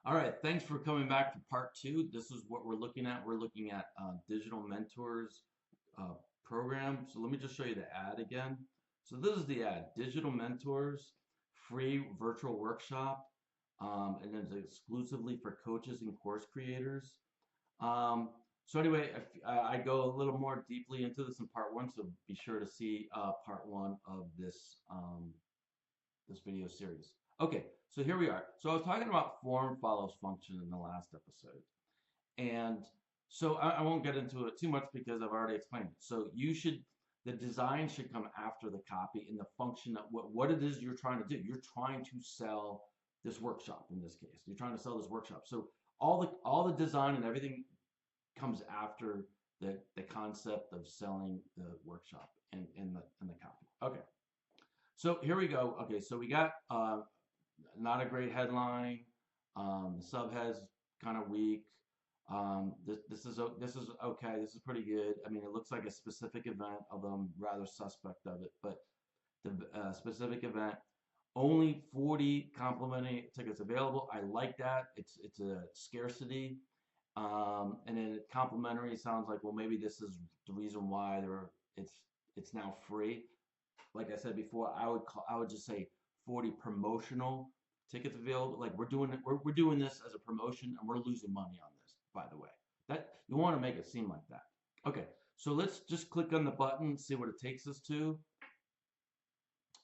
All right, thanks for coming back for part two. This is what we're looking at. We're looking at digital mentors uh, program. So let me just show you the ad again. So this is the ad, digital mentors, free virtual workshop, and it's exclusively for coaches and course creators. Um, so anyway, I go a little more deeply into this in part one, so be sure to see part one of this video series. Okay, so here we are. So I was talking about form follows function in the last episode. And so I won't get into it too much because I've already explained it. So the design should come after the copy in the function of what it is you're trying to do. You're trying to sell this workshop in this case. You're trying to sell this workshop. So all the design and everything comes after the concept of selling the workshop in the copy. Okay. So here we go. Okay, so we got not a great headline. The subhead's kind of weak. This is okay. This is pretty good. I mean, it looks like a specific event, although I'm rather suspect of it. But the specific event, only 40 complimentary tickets available. I like that. It's a scarcity. And then complimentary sounds like, well, maybe this is the reason why it's now free. Like I said before, I would just say 40 promotional tickets available. Like we're doing this as a promotion and we're losing money on this, by the way. That you want to make it seem like that. Okay, so let's just click on the button, see what it takes us to.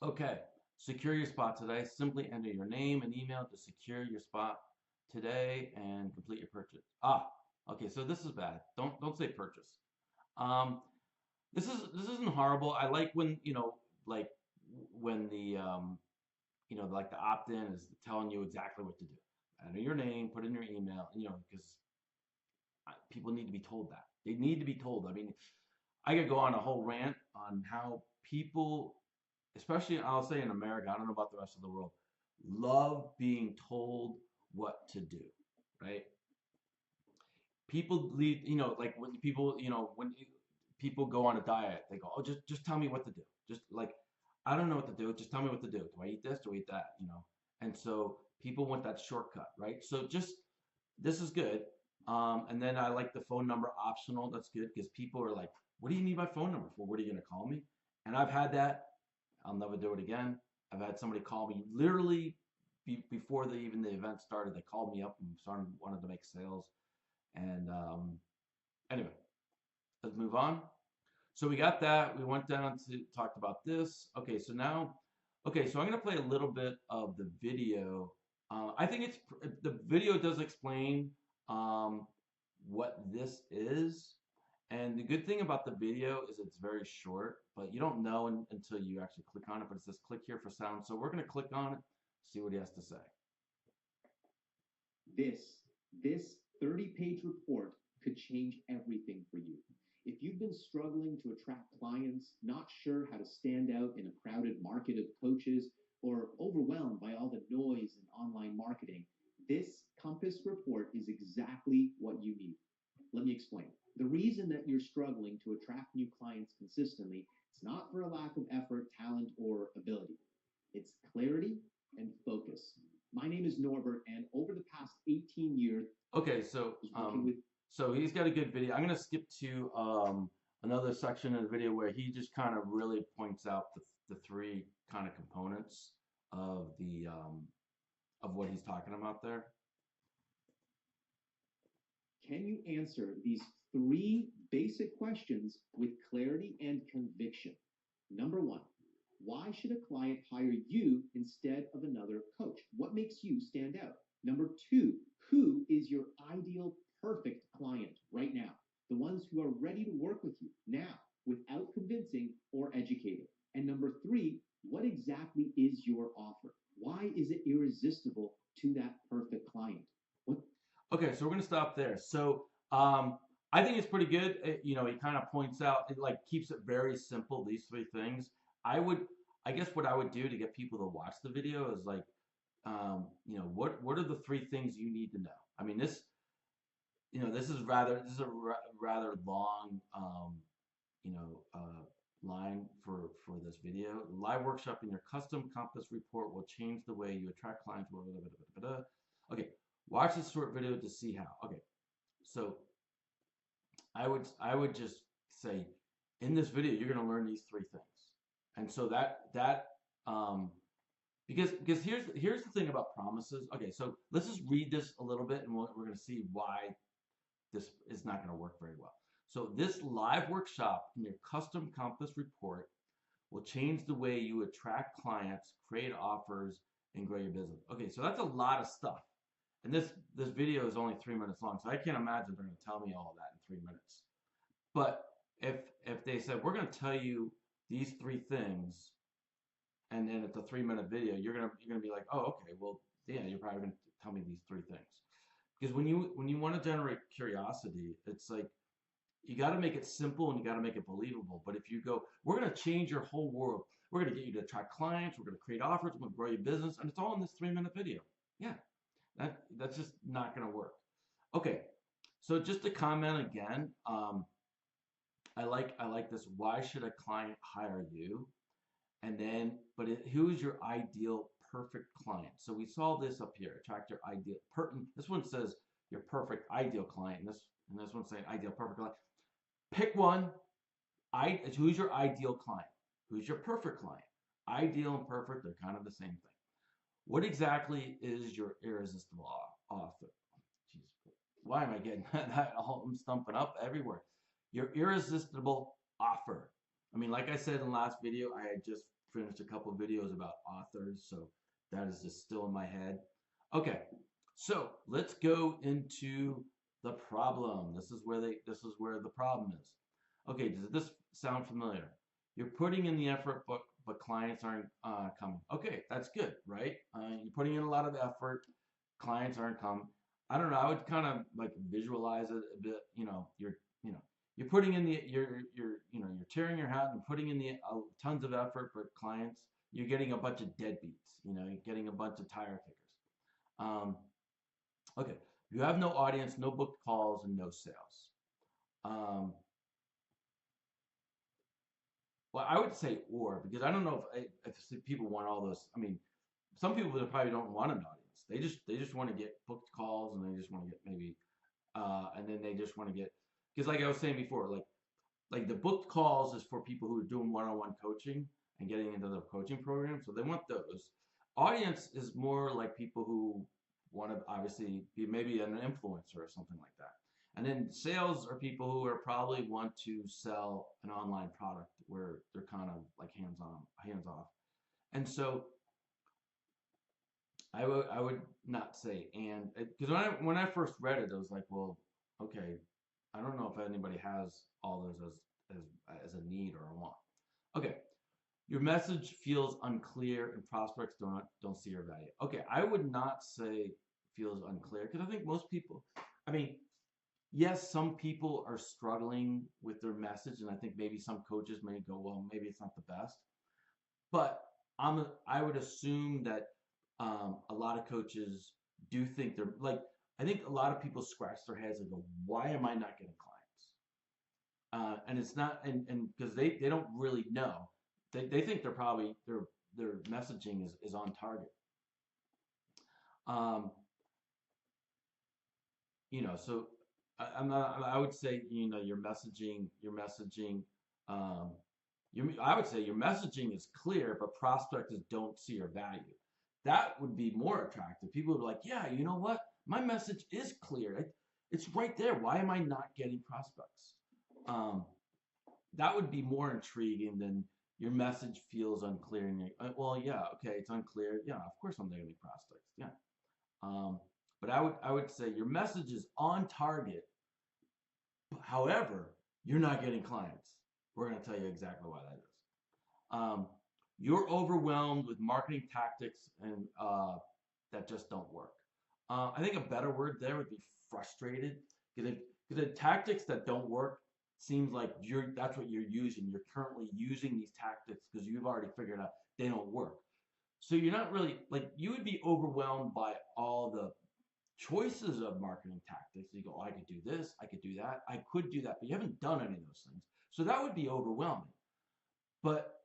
Okay, secure your spot today. Simply enter your name and email to secure your spot today and complete your purchase. Okay, so this is bad. Don't say purchase. Um, this isn't horrible. I like when like when like the opt-in is telling you exactly what to do. Enter your name, put in your email, because people need to be told that. They need to be told. I mean, I could go on a whole rant on how people, especially I'll say in America, I don't know about the rest of the world, love being told what to do, right? People leave, like when people go on a diet, they go, oh, just tell me what to do. Just like, I don't know what to do. Just tell me what to do. Do I eat this? Do I eat that? And so people want that shortcut, right? So this is good. And then I like the phone number optional. That's good because people are like, what do you need my phone number for? What are you going to call me? And I've had that. I'll never do it again. I've had somebody call me literally before even the event started. They called me up and wanted to make sales. And anyway, let's move on. So we got that. We went down to talked about this. Okay, so now, okay, so I'm going to play a little bit of the video. I think the video does explain what this is. And the good thing about the video is it's very short, but you don't know until you actually click on it. But it says click here for sound. So we're going to click on it, see what he has to say. This 30-page report could change everything for you. If you've been struggling to attract clients, not sure how to stand out in a crowded market of coaches, or overwhelmed by all the noise in online marketing, this Compass report is exactly what you need. Let me explain. The reason that you're struggling to attract new clients consistently, it's not for a lack of effort, talent, or ability. It's clarity and focus. My name is Norbert, and over the past 18 years, Okay, so he's got a good video. I'm gonna skip to another section of the video where he just kind of really points out the three kind of components of the of what he's talking about there. Can you answer these three basic questions with clarity and conviction? Number one, why should a client hire you instead of another coach? What makes you stand out? Number two, who is your ideal perfect client right now? The ones who are ready to work with you now without convincing or educating. And number three, what exactly is your offer? Why is it irresistible to that perfect client? Okay, so we're gonna stop there. So I think it's pretty good. He kind of points out, it like keeps it very simple. These three things. I guess what I would do to get people to watch the video is like, what are the three things you need to know? I mean, this is a rather long, line for this video. Live workshop in your custom Compass report will change the way you attract clients. Blah, blah, blah, blah, blah, blah. Okay, Watch this short video to see how. Okay, so I would just say in this video you're going to learn these three things, and so um, because here's the thing about promises. Okay, so let's just read this a little bit, and we're going to see why this is not going to work very well. So this live workshop in your custom compass report will change the way you attract clients, create offers, and grow your business. Okay, so that's a lot of stuff. And this video is only 3 minutes long, so I can't imagine they're going to tell me all of that in 3 minutes. But if they said we're going to tell you these three things, and then it's a 3 minute video, you're gonna be like, oh, okay, well, yeah, you're probably going to tell me these three things. Because when you want to generate curiosity, it's like you got to make it simple and you got to make it believable. But if you go, we're going to change your whole world. We're going to get you to attract clients. We're going to create offers. We're going to grow your business, and it's all in this 3 minute video. Yeah, that's just not going to work. Okay, so just to comment again, I like this. Why should a client hire you? And then, but who's your ideal perfect client? So we saw this up here. Attract your ideal. This one says your perfect ideal client. And this one's saying ideal perfect client. Pick one. Who's your ideal client? Who's your perfect client? Ideal and perfect, they're kind of the same thing. What exactly is your irresistible offer? Jeez, why am I getting that? I'm stumping up everywhere. Your irresistible offer. I mean, like I said in the last video, I had just finished a couple of videos about authors, so that is just still in my head. Okay, so let's go into the problem. This is where the problem is. Okay, does this sound familiar? You're putting in the effort, but clients aren't coming. Okay, that's good, right? You're putting in a lot of effort, clients aren't coming. I don't know. I would kind of like visualize it a bit. You're putting in you're tearing your hat and putting in the tons of effort, but clients, you're getting a bunch of deadbeats. You're getting a bunch of tire kickers. Okay, you have no audience, no booked calls, and no sales. Well, I would say because I don't know if people want all those. I mean, some people probably don't want an audience. They just want to get booked calls, and they just want to get maybe, and then they just want to get, because like I was saying before, like the booked calls is for people who are doing one-on-one coaching and getting into the coaching program, so they want those. Audience is more like people who want to obviously be maybe an influencer or something like that. And then sales are people who are probably want to sell an online product where they're kind of like hands off. And so I would not say and, because when I first read it, I was like, well, okay, I don't know if anybody has all those as a need or a want. Okay, your message feels unclear and prospects don't see your value. Okay, I would not say feels unclear because I think most people, I mean, yes, some people are struggling with their message, and I think maybe some coaches may go, well, maybe it's not the best. But I would assume that a lot of coaches do think they're like, I think a lot of people scratch their heads and go, why am I not getting clients? And it's not, and because they don't really know. They think they're probably, their messaging is on target. So I would say, your messaging, I would say your messaging is clear, but prospectors don't see your value. That would be more attractive. People would be like, yeah, you know what? My message is clear. It's right there. Why am I not getting prospects? That would be more intriguing than your message feels unclear. And well, yeah, okay, it's unclear. Yeah, of course I'm not getting prospects. Yeah. But I would say your message is on target. However, you're not getting clients. We're going to tell you exactly why that is. You're overwhelmed with marketing tactics and that just don't work. I think a better word there would be frustrated, because the tactics that don't work seems like that's what you're using. You're currently using these tactics because you've already figured out they don't work. So you're not really, like, you would be overwhelmed by all the choices of marketing tactics. You go, oh, I could do this, I could do that, I could do that, but you haven't done any of those things. So that would be overwhelming. But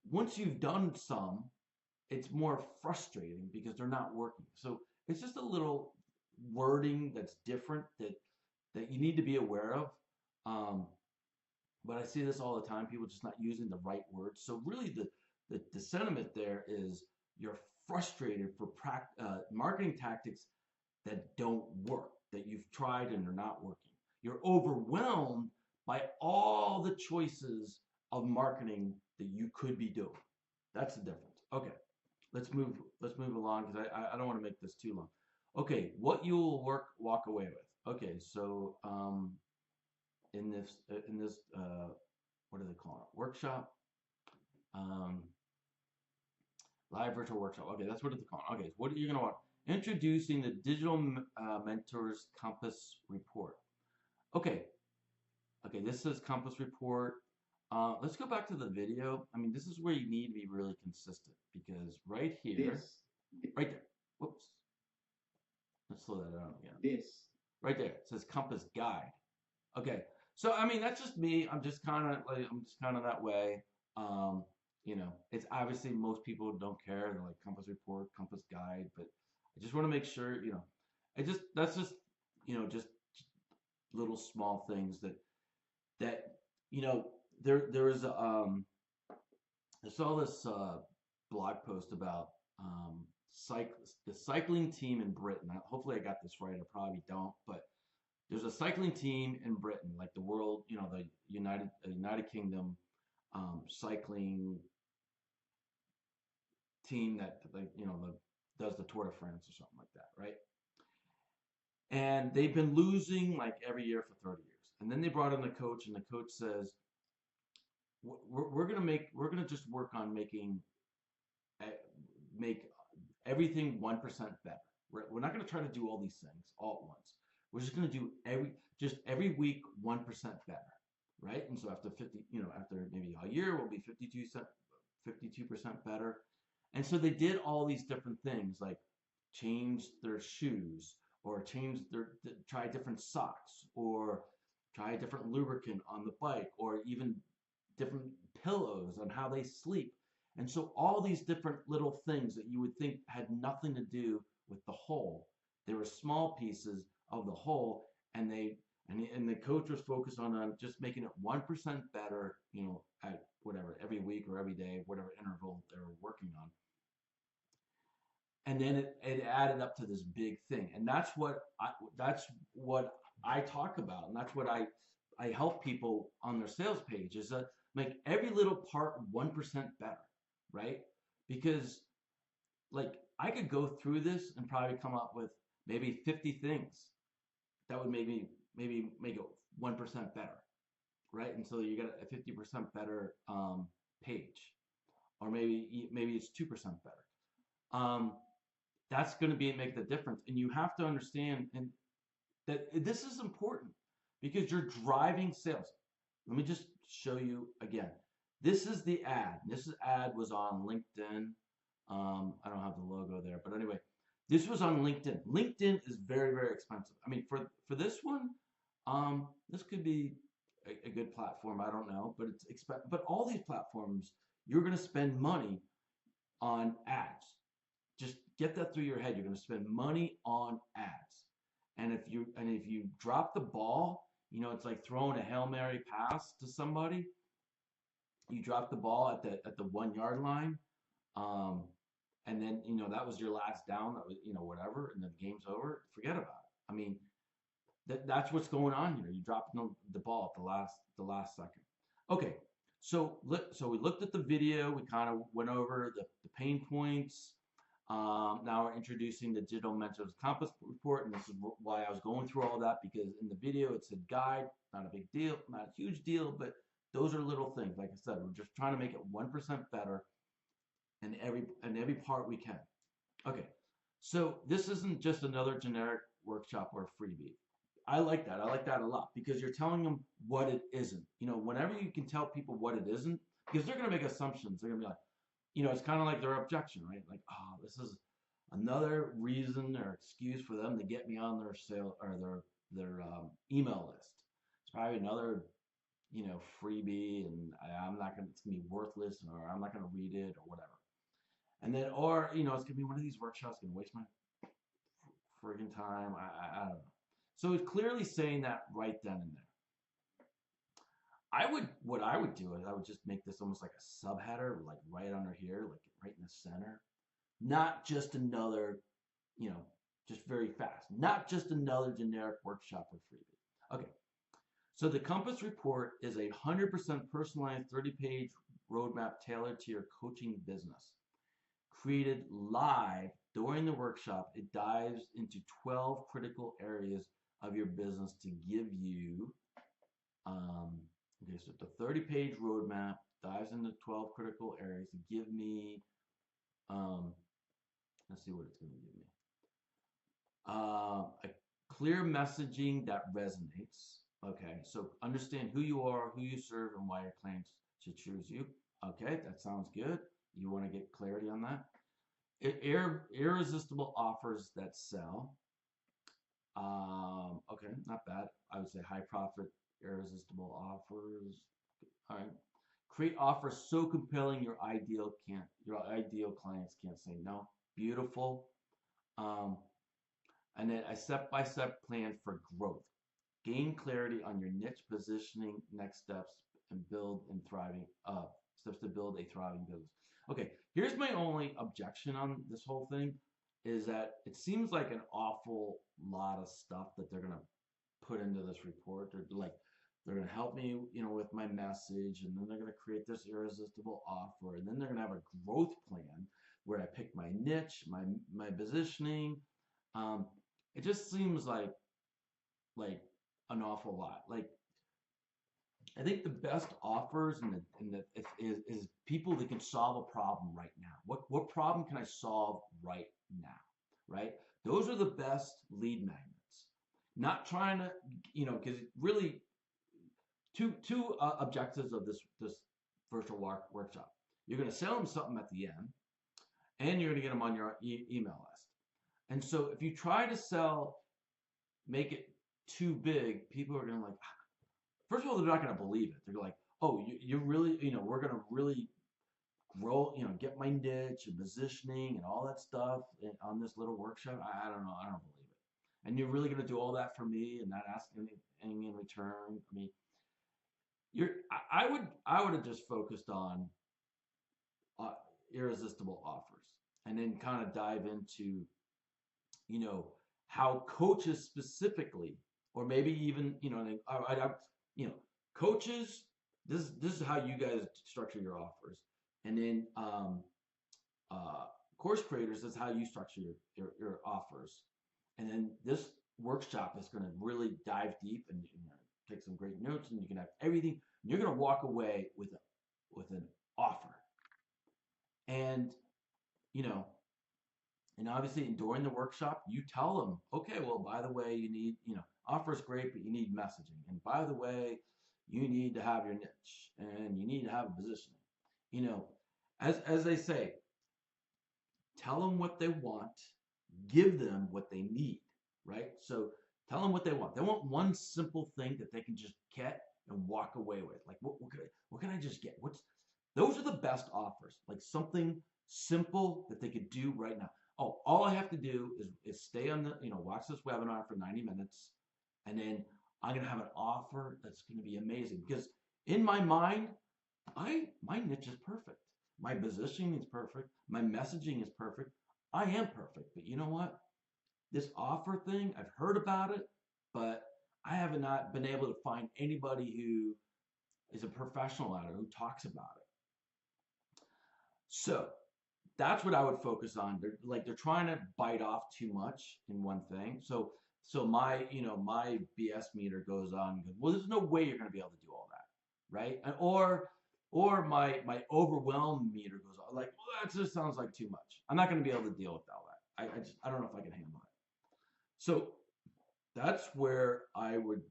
once you've done some, it's more frustrating because they're not working. So it's just a little wording that's different that you need to be aware of. Um, but I see this all the time, people just not using the right words. So really the sentiment there is you're frustrated for marketing tactics that don't work, that you've tried and are not working. You're overwhelmed by all the choices of marketing that you could be doing. That's the difference. Okay, let's move along because I don't want to make this too long. Okay, what you will walk away with. Okay, so in this what do they call it? Workshop, um, live virtual workshop. Okay, that's what it's called. Okay, so what are you gonna want? Introducing the Digital Mentors Compass Report. Okay, okay, this says Compass Report. Let's go back to the video. I mean, this is where you need to be really consistent because right here, right there. Whoops. Let's slow that down again. Right there. It says Compass Guide. Okay. So I mean, that's just me. I'm just kind of that way. Um, it's obviously most people don't care. They're like Compass Report, Compass Guide, but I just want to make sure, that's just, just little small things that you know there was I saw this blog post about the cycling team in Britain. Hopefully I got this right. I probably don't, but there's a cycling team in Britain, like the world, the United Kingdom cycling team that does the Tour de France or something like that, right? And they've been losing like every year for 30 years. And then they brought in the coach, and the coach says, we're gonna just work on make everything 1% better. We're not gonna try to do all these things all at once. We're just gonna do every week 1% better, right? And so after maybe a year, we'll be 52% better. And so they did all these different things, like change their shoes, or try different socks, or try a different lubricant on the bike, or even different pillows on how they sleep. And so all these different little things that you would think had nothing to do with the whole, they were small pieces of the whole, and the coach was focused on just making it 1% better, at whatever, every week or every day, whatever interval they were working on. And then it added up to this big thing. And that's what I talk about, and that's what I help people on their sales page, is that make every little part 1% better, right? Because like I could go through this and probably come up with maybe 50 things that would maybe make it 1% better, right? And so you get a 50% better page, or maybe it's 2% better. That's going to make the difference, and you have to understand that this is important because you're driving sales. Let me just show you again. This is the ad. This ad was on LinkedIn. I don't have the logo there, but anyway, this was on LinkedIn. LinkedIn is very, very expensive. I mean, for this one, this could be a good platform. I don't know, but it's expensive. But all these platforms, you're going to spend money on ads. Just get that through your head. You're going to spend money on ads, and if you drop the ball, it's like throwing a Hail Mary pass to somebody. You drop the ball at the 1 yard line, and then that was your last down. That was whatever, and the game's over. Forget about it. I mean, that's what's going on here. You drop the ball at the last second. Okay, so we looked at the video. We kind of went over the pain points. Now we're introducing the Digital Mentors Compass Report, and this is why I was going through all that, because in the video it said guide, not a big deal, not a huge deal, but those are little things. Like I said, we're just trying to make it 1% better in every part we can. Okay, so this isn't just another generic workshop or freebie. I like that. I like that a lot, because you're telling them what it isn't. Whenever you can tell people what it isn't, because they're going to make assumptions. They're going to be like, it's kind of like their objection, right? Like, oh, this is another reason or excuse for them to get me on their sale or their email list. It's probably another, freebie, and it's gonna be worthless, or I'm not gonna read it, or whatever. And then, or it's gonna be one of these workshops gonna waste my friggin' time. I don't know. So it's clearly saying that right then and there. What I would do is I would just make this almost like a subheader, like right under here, like right in the center. Not just another, you know, just very fast. Not just another generic workshop or freebie. Okay. So the Compass report is a 100% personalized 30-page roadmap tailored to your coaching business. Created live during the workshop, it dives into 12 critical areas of your business to give you, okay, so the 30-page roadmap dives into 12 critical areas to give me, let's see what it's going to give me. A clear messaging that resonates. Okay, so understand who you are, who you serve, and why your clients should choose you. Okay, that sounds good. You want to get clarity on that. Irresistible offers that sell. Okay, not bad. I would say high profit, irresistible offers. All right. Create offers so compelling your ideal clients can't say no. Beautiful. And then a step-by-step plan for growth. Gain clarity on your niche positioning, next steps, and build and thriving steps to build a thriving business. Okay, here's my only objection on this whole thing is that it seems like an awful lot of stuff that they're gonna put into this report. They're gonna help me, with my message, and then they're gonna create this irresistible offer, and then they're gonna have a growth plan where I pick my niche, my positioning. It just seems like an awful lot. Like I think the best offers is people that can solve a problem right now. What problem can I solve right now? Right? Those are the best lead magnets. Not trying to, because really two objectives of this virtual workshop. You're going to sell them something at the end, and you're going to get them on your email list. And so if you try to make it too big, people are going to first of all, they're not going to believe it. They're like, oh, you really, we're going to really grow, get my niche and positioning and all that stuff on this little workshop. I don't know. I don't believe it. And you're really going to do all that for me and not ask anything in return. I mean, I would have just focused on irresistible offers and then kind of dive into, how coaches specifically, or maybe even, coaches, this is how you guys structure your offers. And then course creators, this is how you structure your offers. And then this workshop is going to really dive deep and take some great notes, and you can have everything. You're going to walk away with an offer. And, and obviously during the workshop, you tell them, okay, well, by the way, you need, offer is great, but you need messaging. And by the way, you need to have your niche and you need to have a positioning. As they say, tell them what they want, give them what they need, right? So tell them what they want. They want one simple thing that they can just get and walk away with. Like, what can I just get? Those are the best offers. Like something simple that they could do right now. Oh, all I have to do is stay on watch this webinar for 90 minutes, and then I'm gonna have an offer that's gonna be amazing. Because in my mind, my niche is perfect. My positioning is perfect. My messaging is perfect. I am perfect. But you know what? This offer thing, I've heard about it, but I have not been able to find anybody who is a professional at it, who talks about it. So that's what I would focus on. They're trying to bite off too much in one thing. So my my BS meter goes on and goes, well, there's no way you're going to be able to do all that, right? Or my overwhelmed meter goes on, like, well, that just sounds like too much. I'm not going to be able to deal with all that. I don't know if I can handle it. So that's where I would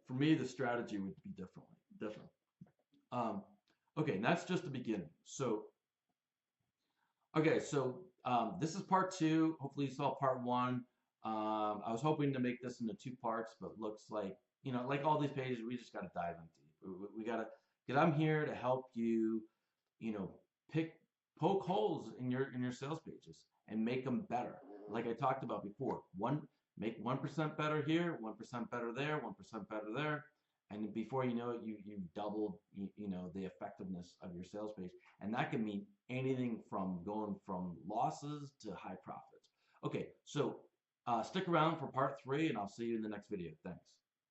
for me, the strategy would be different. Okay, and that's just the beginning. So, okay, so this is part 2. Hopefully you saw part 1. I was hoping to make this into 2 parts, but looks like, like all these pages, we just got to dive in deep. We got to, because I'm here to help you, pick poke holes in your sales pages and make them better. Like I talked about before, make 1% better here, 1% better there, 1% better there, and before you know it, you've doubled the effectiveness of your sales page, and that can mean anything from going from losses to high profits. Okay, so stick around for part 3, and I'll see you in the next video. Thanks.